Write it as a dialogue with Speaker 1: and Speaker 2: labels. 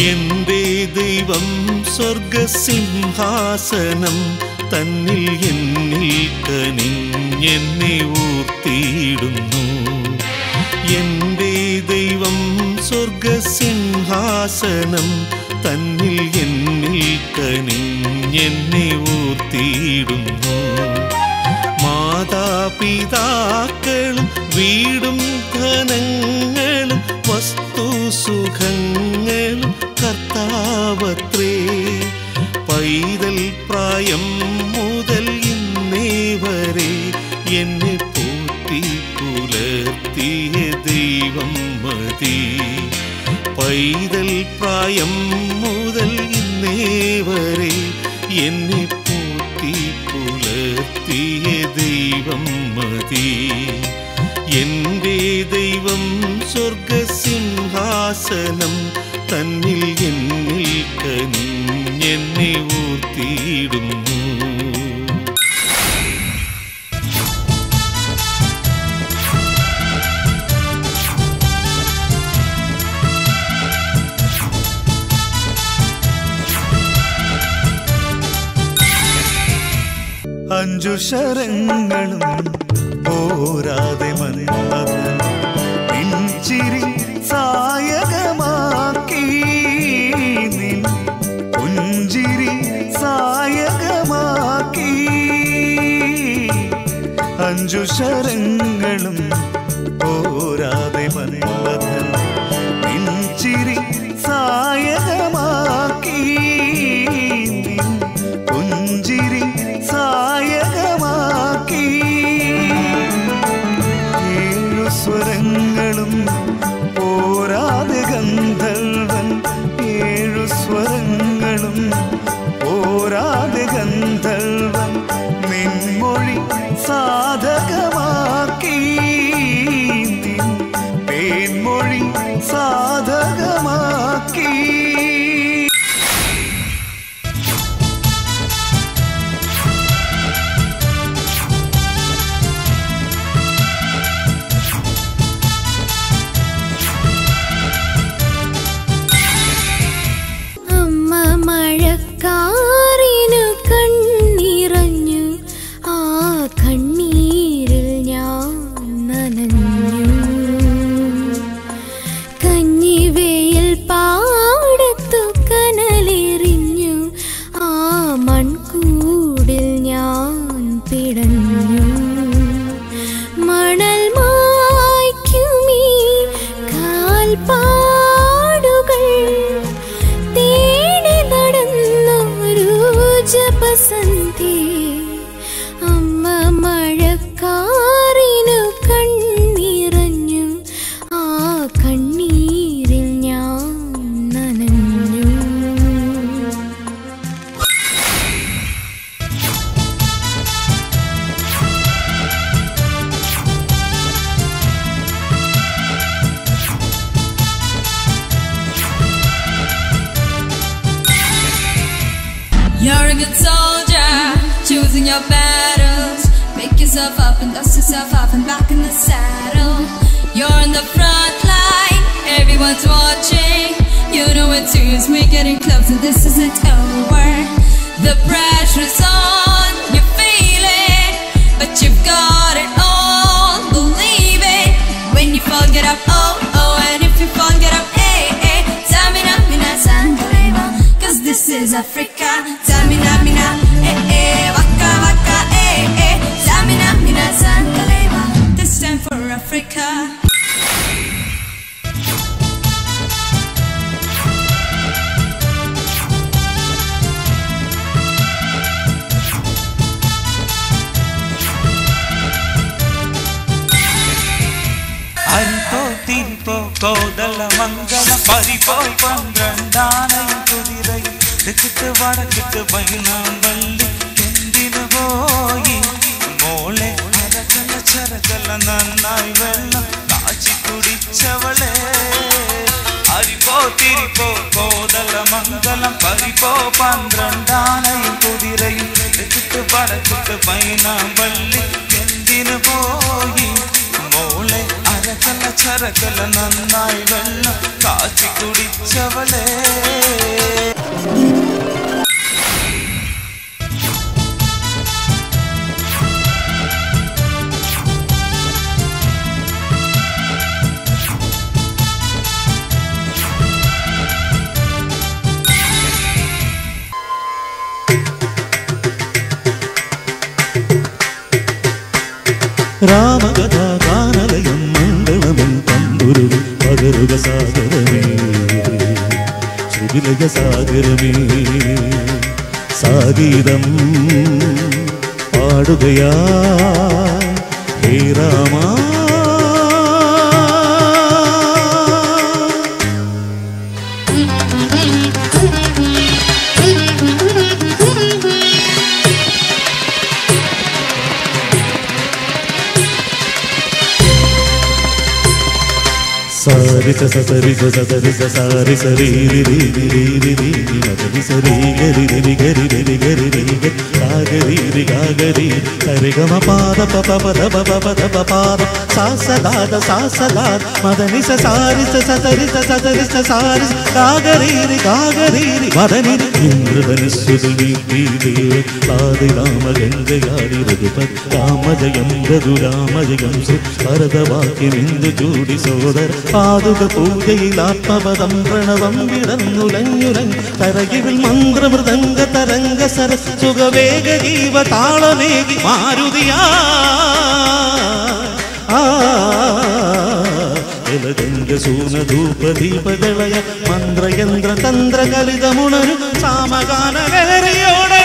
Speaker 1: എന്റെ ദൈവം സ്വർഗസിംഹാസനം തന്നിൽ എന്നിൽ കനിഞ്ഞെന്നെ ഊർത്തിയിടുന്നു. എന്റെ ദൈവം സ്വർഗസിംഹാസനം തന്നിൽ എന്നിൽ കനിഞ്ഞെന്നെ ഊർത്തിയിടുന്നു. മാതാപിതാക്കളും വീടും ധനങ്ങളും വസ്തുസുഖങ്ങളും കർത്താവത്രേ. പൈതൽ പ്രായം മുതൽ ഇന്നേ വരെ എന്നെ പോറ്റി പുലർത്തിയ ദൈവം മതി. പൈതൽ പ്രായം മുതൽ ഇന്നേ വരെ എന്നെ പോറ്റി പുലർത്തിയ ദൈവം മതി. എന്റെ ദൈവം സ്വർഗസിംഹാസനം തന്നിൽ എന്നിൽ കനിഞ്ഞെന്നെ ഊർത്തിയിടുന്നു.
Speaker 2: അഞ്ചു ശരങ്ങളും പോരാതെ മന്നത് പിഞ്ചിരി സായകമാക്കി, നിൻ പുഞ്ചിരി സായകമാക്കി. അഞ്ചു ശരങ്ങളും പോരാതെ മന്നത് പിഞ്ചിരി സായകമാക്കി, നിൻ പുഞ്ചിരി സായകമാക്കി. ഏഴു സ്വരങ്ങളും പോരാതെ ഗന്ധർവൻ, ഏഴു സ്വരങ്ങളും പോരാതെ ഗന്ധർവൻ നിൻമൊഴി സാധകമാക്കി, നിൻ തേൻമൊഴി സാധകമാക്കി.
Speaker 3: കാറിനു കണ്ണിറഞ്ഞു, ആ കണ്ണീരിൽ ഞാൻ നനഞ്ഞു. കഞ്ഞിവെയിൽ പാടത്തു കനലെറിഞ്ഞു, ആ മൺകൂടിൽ ഞാൻ പിടഞ്ഞു. മണൽ മായ്ക്കുമീ കാൽപ്പാടുകൾ ജപസന്ധി. അമ്മ മഴക്കാറിനു കണ്ണിറഞ്ഞു, ആ കണ്ണീരിൽ ഞാൻ നനഞ്ഞു.
Speaker 4: You're a good soldier, choosing your battles. Pick yourself up and dust yourself off and back in the saddle. You're in the front line, everyone's watching. You know it seems we're getting closer, this isn't over. The pressure's on, you feel it, but you've got it all, believe it. When you fall, get up, oh, oh, and if you fall, get up, hey, hey. Samina, mina, sangaleva, cause this is Africa. Samina, mina, eh, eh, waka, waka, eh, eh. Samina, mina, sangaleva, this time for Africa.
Speaker 2: അരിപ്പോ തിരിപ്പോ കോതല മംഗള പരിപ്പോയി 12 കുതിരയിൽ തെക്കിട്ട് വടക്കിട്ട് പൈനാമ്പള്ളി എന്തിനു പോയി മോളെ അരകല ചരകല നന്നായി വെള്ളം കാച്ചി കുടിച്ചവളെ. അരിപ്പോ തിരിപ്പോ കോതല മംഗളം പരിപ്പോ 12 കുതിരയിൽ തെക്കിട്ട് വടക്കിട്ട് പൈനാമ്പള്ളി എന്തിനു പോയി മോളെ അരകല ചരകല നന്നായി വെള്ളം കാച്ചി കുടിച്ചവളെ.
Speaker 1: രാമകഥാ ഗാനലയം മംഗളമൻ തമ്പുരുവിൽ പകരുക സാഗരമേ സുവിലയ സാഗരമേ സാഗീതം പാടുകയാ ഹേ രാമാ സാരി സരി സരി സാരി സരി രി രി രി രി രി മദനി സരി ഗരി രി ഗരി രി ഗരി രി ഗാഗരി രി ഗാഗരി സരി ഗമ പാദ പപ പദ പപ പദ പാദ സാസദാദ സാസദാദ മദനി സാരി സരി സരി സാരി ഗാഗരി രി മദനി ഇന്ദ്രധനുസ്സുതി ദേവ പാദി രാമ ഗംഗയാടി രഘുപത് രാമജയം രഘുരാമജയം ഭരതവാക്യമിന്ദു ചൂടി സോദര പാതുക പൂജയിൽ ആത്മപദം പ്രണവം വിടന്നുലഞ്ഞുലഞ്ഞ് തരകിൽ മന്ത്രമൃദംഗ തരംഗ സരസുഖവേഗ ജീവ താളമേകി മാരുതിയാ ജലഗംഗ സൂനധൂപദീപദളയ മന്ത്രയന്ത്ര തന്ത്ര കലിതമുണരു സാമഗാനകരയോടെ